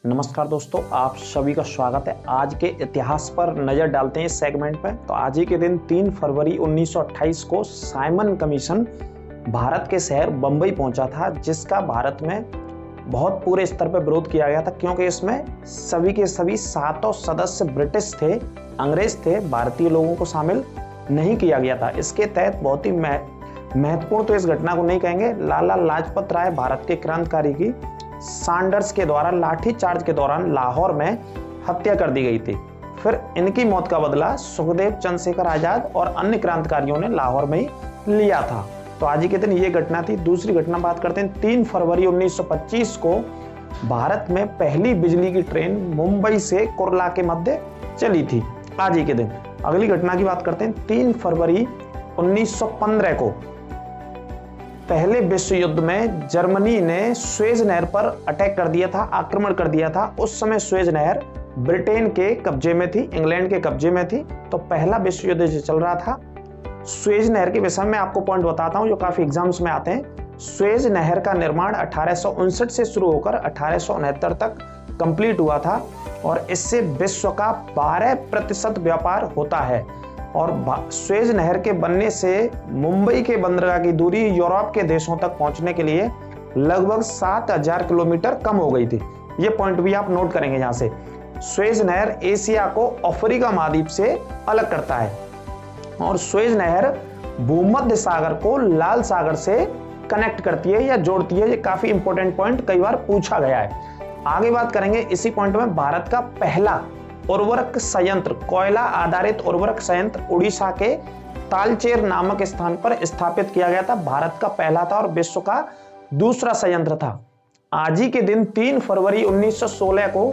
नमस्कार दोस्तों, आप सभी का स्वागत है। आज के इतिहास पर नज़र डालते हैं इस सेगमेंट पर। तो आज ही के दिन 3 फरवरी 1928 को साइमन कमीशन भारत के शहर बम्बई पहुंचा था, जिसका भारत में बहुत पूरे स्तर पर विरोध किया गया था, क्योंकि इसमें सभी के सभी 7 सदस्य ब्रिटिश थे, अंग्रेज थे, भारतीय लोगों को शामिल नहीं किया गया था। इसके तहत बहुत ही महत्वपूर्ण तो इस घटना को नहीं कहेंगे, लाला लाजपत राय भारत के क्रांतिकारी की सैंडर्स के द्वारा लाठीचार्ज के दौरान लाहौर में हत्या कर दी गई थी। फिर इनकी मौत का बदला सुखदेव चंद्रशेखर आजाद और अन्य क्रांतिकारियों ने लाहौर में ही लिया था। तो आज ही के दिन ये घटना थी। दूसरी घटना बात करते हैं, 3 फरवरी 1925 को भारत में पहली बिजली की ट्रेन मुंबई से कुर्ला के मध्य चली थी, आज ही के दिन। अगली घटना की बात करते हैं, 3 फरवरी 1915 को पहले विश्व युद्ध में जर्मनी ने सुएज नहर पर अटैक कर दिया था, आक्रमण कर दिया था। उस समय सुएज नहर ब्रिटेन के कब्जे में थी, इंग्लैंड के कब्जे में थी। तो पहला विश्व युद्ध जो चल रहा था, सुएज नहर के विषय में आपको पॉइंट बताता हूं जो काफी एग्जाम्स में आते हैं। सुएज नहर का निर्माण 1859 से शुरू होकर 1869 तक कंप्लीट हुआ था और इससे विश्व का 12% व्यापार होता है। और सुएज नहर के बनने से मुंबई के बंदरगाह की दूरी यूरोप के देशों तक पहुंचने के लिए लगभग 7000 किलोमीटर कम हो गई थी। ये पॉइंट भी आप नोट करेंगे। यहाँ से सुएज नहर एशिया को अफ्रीका महाद्वीप से अलग करता है और सुएज नहर भूमध्य सागर को लाल सागर से कनेक्ट करती है या जोड़ती है। ये काफी इंपॉर्टेंट पॉइंट, कई बार पूछा गया है। आगे बात करेंगे इसी पॉइंट में, भारत का पहला उर्वरक संयंत्र, कोयला आधारित उर्वरक संयंत्र उड़ीसा के तालचेर नामक स्थान पर स्थापित किया गया था। भारत का पहला था और विश्व का दूसरा संयंत्र था। आज ही के दिन 3 फरवरी 1916 को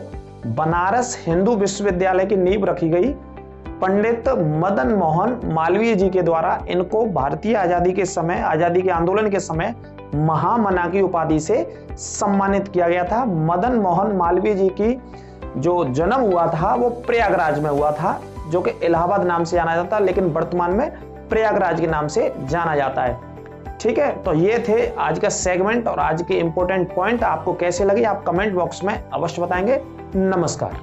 बनारस हिंदू विश्वविद्यालय की नींव रखी गई। पंडित मदन मोहन मालवीय जी के द्वारा इनको भारतीय आजादी के समय, आजादी के आंदोलन के समय महामना की उपाधि से सम्मानित किया गया था। मदन मोहन मालवीय जी की जो जन्म हुआ था वो प्रयागराज में हुआ था, जो कि इलाहाबाद नाम से जाना जाता है, लेकिन वर्तमान में प्रयागराज के नाम से जाना जाता है। ठीक है, तो ये थे आज का सेगमेंट और आज के इंपॉर्टेंट पॉइंट। आपको कैसे लगे आप कमेंट बॉक्स में अवश्य बताएंगे। नमस्कार।